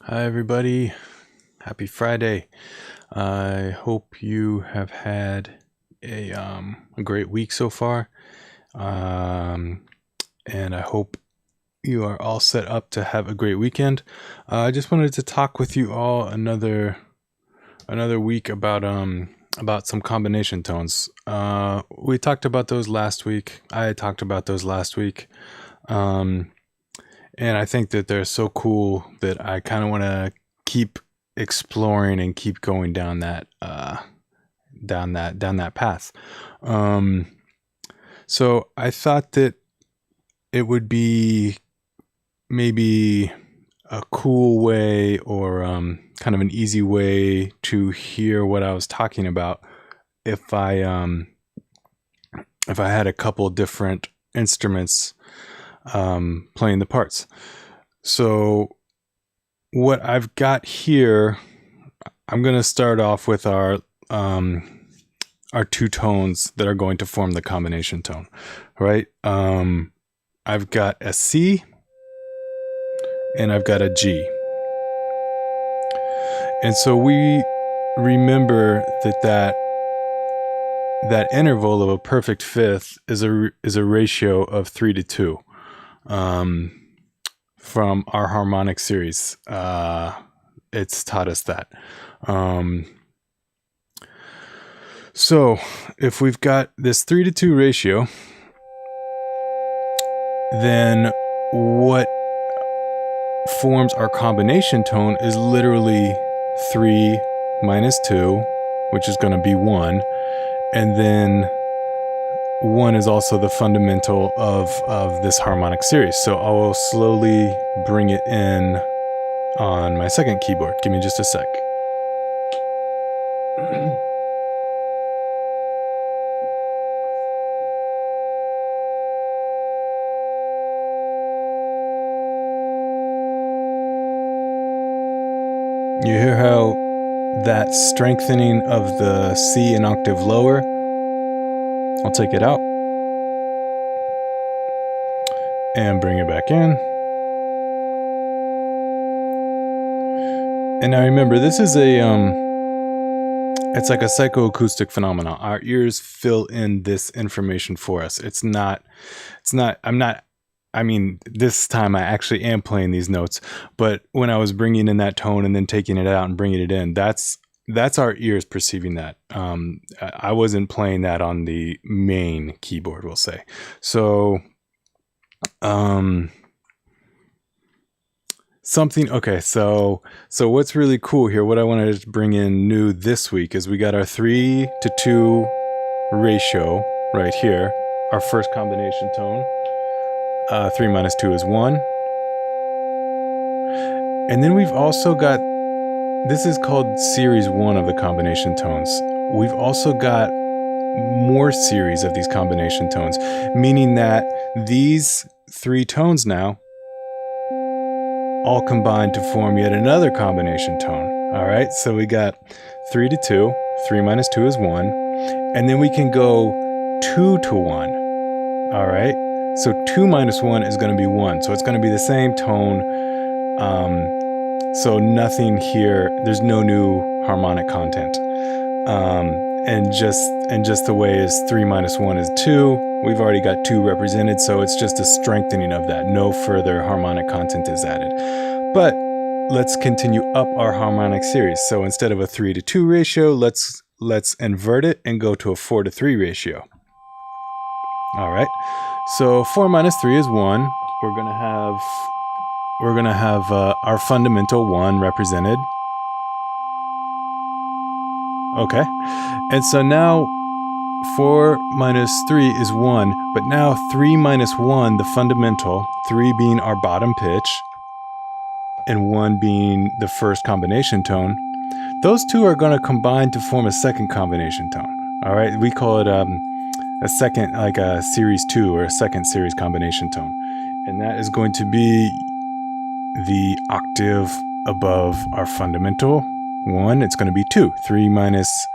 Hi, everybody. Happy Friday. I hope you have had a great week so far. And I hope you are all set up to have a great weekend. I just wanted to talk with you all another week about some combination tones. We talked about those last week. I talked about those last week. And I think that they're so cool that I kind of want to keep exploring and keep going down that path. So I thought that it would be maybe a cool way or kind of an easy way to hear what I was talking about if I had a couple different instruments playing the parts. So what I've got here, I'm going to start off with our two tones that are going to form the combination tone, right? I've got a C and I've got a G. And so we remember that interval of a perfect fifth is a ratio of 3-2. From our harmonic series. It's taught us that. So if we've got this 3-2 ratio, then what forms our combination tone is literally 3 minus 2, which is going to be 1. And then 1 is also the fundamental of this harmonic series. So I will slowly bring it in on my second keyboard. Give me just a sec. You hear how that strengthening of the C an octave lower? I'll take it out and bring it back in. And now remember, this is it's like a psychoacoustic phenomenon. Our ears fill in this information for us. This time I actually am playing these notes, but when I was bringing in that tone and then taking it out and bringing it in, that's our ears perceiving that. I wasn't playing that on the main keyboard, we'll say. So, so what's really cool here, what I wanted to bring in new this week is we got our 3-2 ratio right here, our first combination tone. 3 minus 2 is 1. And then we've also got, this is called series 1 of the combination tones. We've also got more series of these combination tones, meaning that these 3 tones now all combine to form yet another combination tone. All right, so we got 3-2, 3 minus 2 is 1, and then we can go 2-1. All right, so 2 minus 1 is going to be 1, so it's going to be the same tone. So nothing here, there's no new harmonic content. And just the way is 3 minus 1 is 2. We've already got 2 represented, so it's just a strengthening of that. No further harmonic content is added. But let's continue up our harmonic series. So instead of a 3-2 ratio, let's invert it and go to a 4-3 ratio. All right. So 4 minus 3 is 1. We're gonna have our fundamental 1 represented. Okay, and so now 4 minus 3 is 1, but now 3 minus 1, the fundamental, 3 being our bottom pitch, and 1 being the first combination tone, those two are going to combine to form a second combination tone. All right, we call it a second, like a series 2 or a second series combination tone. And that is going to be the octave above our fundamental 1. It's going to be 2. 3 minus,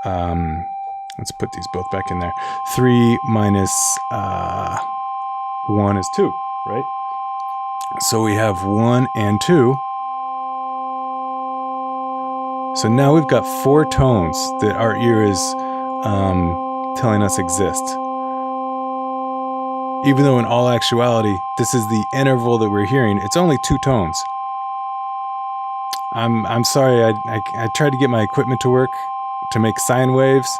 let's put these both back in there. 3 minus 1 is 2, right? So we have 1 and 2. So now we've got 4 tones that our ear is telling us exist. Even though in all actuality, this is the interval that we're hearing, it's only 2 tones. I'm sorry, I tried to get my equipment to work to make sine waves.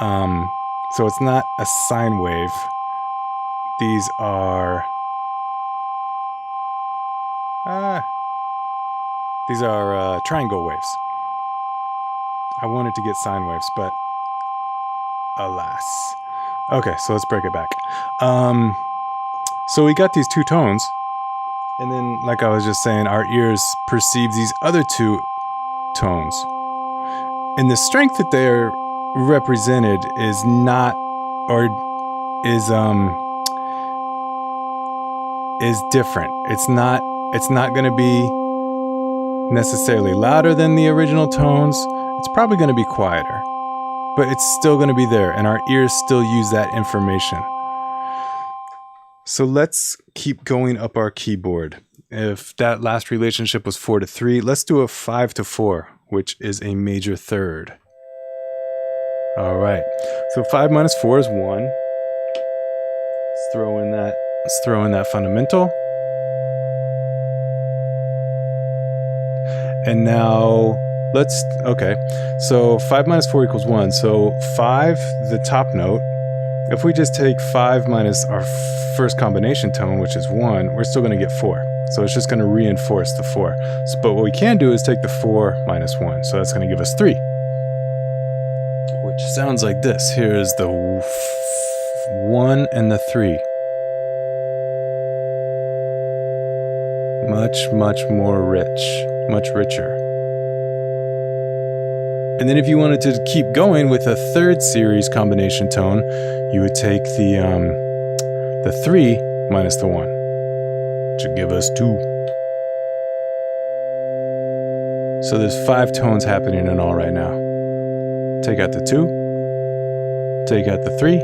So it's not a sine wave. These are triangle waves. I wanted to get sine waves, but alas. Okay, so let's break it back. So we got these 2 tones, and then, like I was just saying, our ears perceive these other 2 tones. And the strength that they're represented is not, or is different. It's not going to be necessarily louder than the original tones. It's probably going to be quieter, but it's still going to be there, and our ears still use that information. So let's keep going up our keyboard. If that last relationship was 4-3, let's do a 5-4, which is a major third. All right. So 5 minus 4 is 1. Let's throw in that fundamental. And now okay. So 5 minus 4 equals 1. So 5, the top note. If we just take 5 minus our first combination tone, which is 1, we're still going to get 4. So it's just going to reinforce the 4. So, but what we can do is take the 4 minus 1. So that's going to give us 3. Which sounds like this. Here's the 1 and the 3. Much, much more rich. Much richer. And then if you wanted to keep going with a 3rd series combination tone, you would take the 3 minus the 1, which would give us 2. So there's 5 tones happening in all right now. Take out the 2, take out the 3,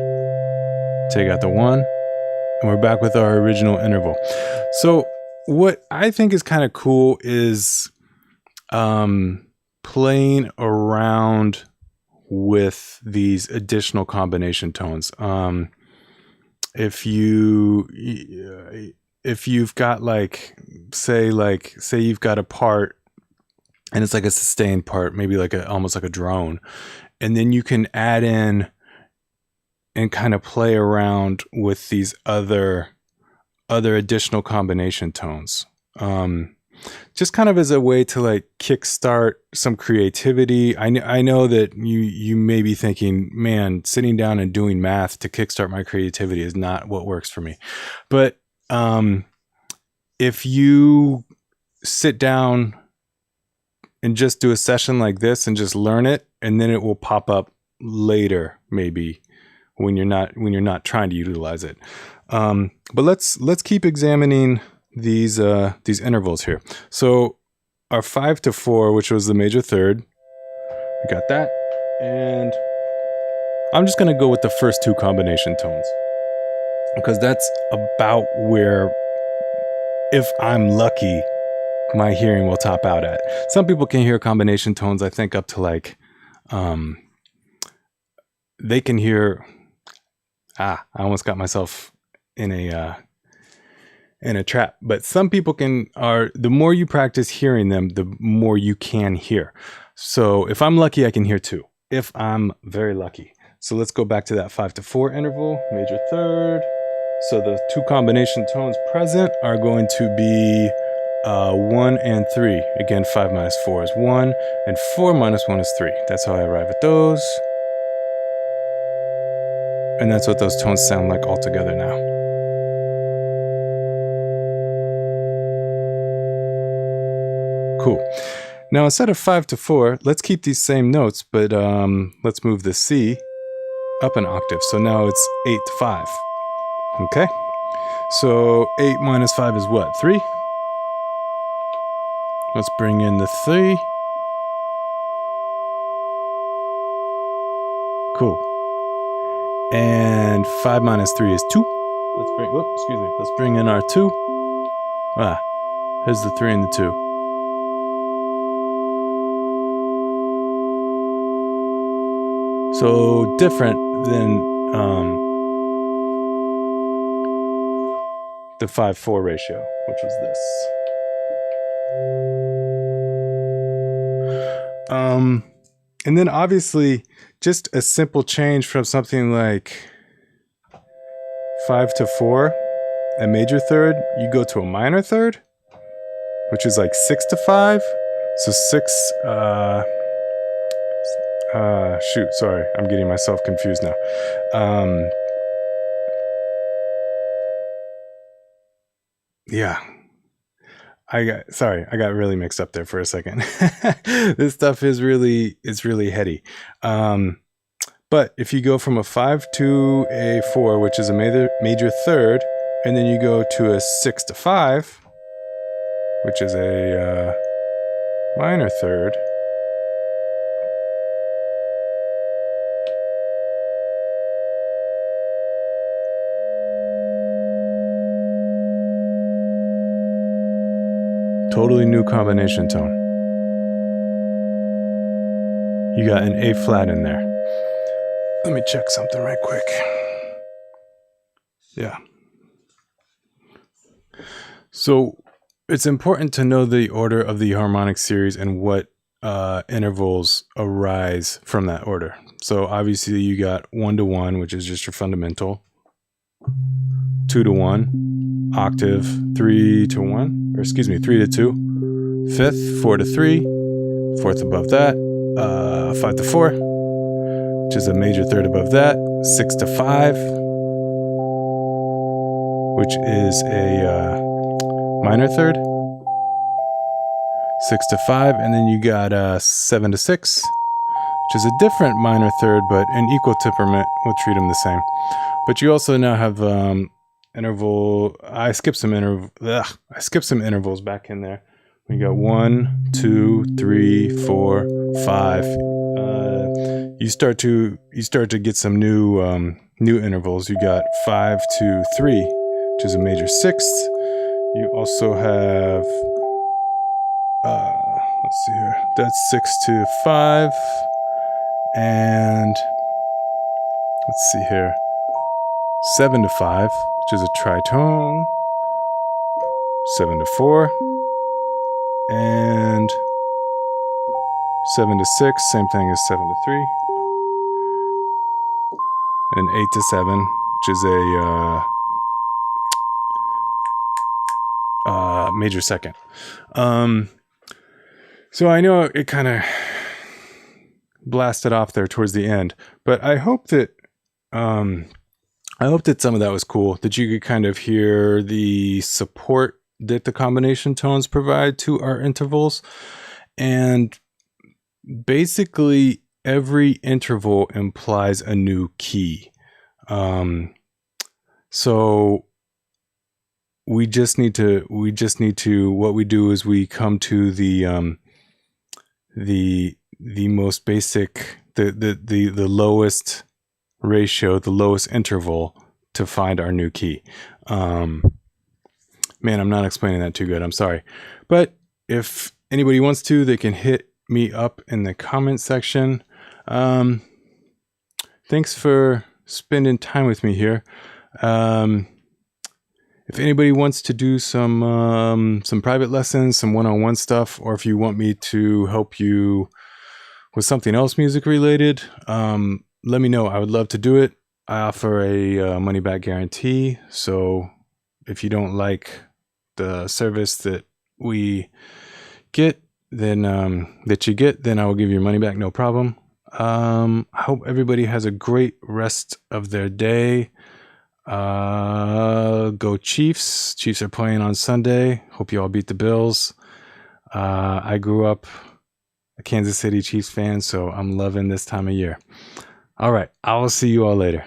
take out the 1, and we're back with our original interval. So what I think is kind of cool is playing around with these additional combination tones. If you've got say you've got a part and it's like a sustained part, maybe almost like a drone, and then you can add in and kind of play around with these other additional combination tones. Just kind of as a way to kickstart some creativity. I know that you may be thinking, man, sitting down and doing math to kickstart my creativity is not what works for me. But if you sit down and just do a session like this and just learn it, and then it will pop up later, maybe when you're not trying to utilize it. But let's keep examining these intervals here. So our 5-4, which was the major third, we got that, and I'm just going to go with the first 2 combination tones because that's about where, if I'm lucky, my hearing will top out at. Some people can hear combination tones, I think, up to they can hear. I almost got myself in a trap. But some people the more you practice hearing them, the more you can hear. So if I'm lucky, I can hear 2. If I'm very lucky. So let's go back to that 5-4 interval, major third. So the 2 combination tones present are going to be 1 and 3. Again, 5 minus 4 is 1, and 4 minus 1 is 3. That's how I arrive at those. And that's what those tones sound like all together now. Cool. Now, instead of 5-4, let's keep these same notes, but let's move the C up an octave. So now it's 8-5. Okay? So 8 minus 5 is what? 3? Let's bring in the 3. Cool. And 5 minus 3 is 2. Let's bring in our 2. Here's the 3 and the 2. So different than the 5-4 ratio, which was this. And then obviously just a simple change from something like 5-4, a major third, you go to a minor third, which is like 6-5. So 6, shoot, sorry, I'm getting myself confused now. Yeah. I got really mixed up there for a second. This stuff is really heady. But if you go from a 5 to a 4, which is a major third, and then you go to a 6-5, which is a minor third, totally new combination tone. You got an A flat in there. Let me check something right quick. Yeah. So it's important to know the order of the harmonic series and what intervals arise from that order. So obviously you got 1-1, which is just your fundamental, 2-1, octave, 3-1, or excuse me, 3-2, fifth, 4-3, fourth above that, 5-4, which is a major third above that, 6-5, which is a minor third, 6-5, and then you got 7-6, which is a different minor third, but an equal temperament. We'll treat them the same. But you also now have interval. I skipped some intervals back in there. We got 1, 2, 3, 4, 5. You start to get some new intervals. You got 5-3, which is a major sixth. You also have let's see here. That's 6-5, and let's see here. 7-5, which is a tritone. 7-4, and 7-6, same thing as 7-3, and 8-7, which is a major second. So I know it kind of blasted off there towards the end, but I hope that some of that was cool, that you could kind of hear the support that the combination tones provide to our intervals. And basically every interval implies a new key. So we just need to, what we do is we come to the most basic, the lowest ratio, the lowest interval to find our new key. Man, I'm not explaining that too good. I'm sorry. But if anybody wants to, they can hit me up in the comment section. Thanks for spending time with me here. If anybody wants to do some private lessons, some one-on-one stuff, or if you want me to help you with something else music related, let me know. I would love to do it. I offer a money-back guarantee. So if you don't like the service that we get, then then I will give you your money back, no problem. I hope everybody has a great rest of their day. Go Chiefs. Chiefs are playing on Sunday. Hope you all beat the Bills. I grew up a Kansas City Chiefs fan, so I'm loving this time of year. All right, I will see you all later.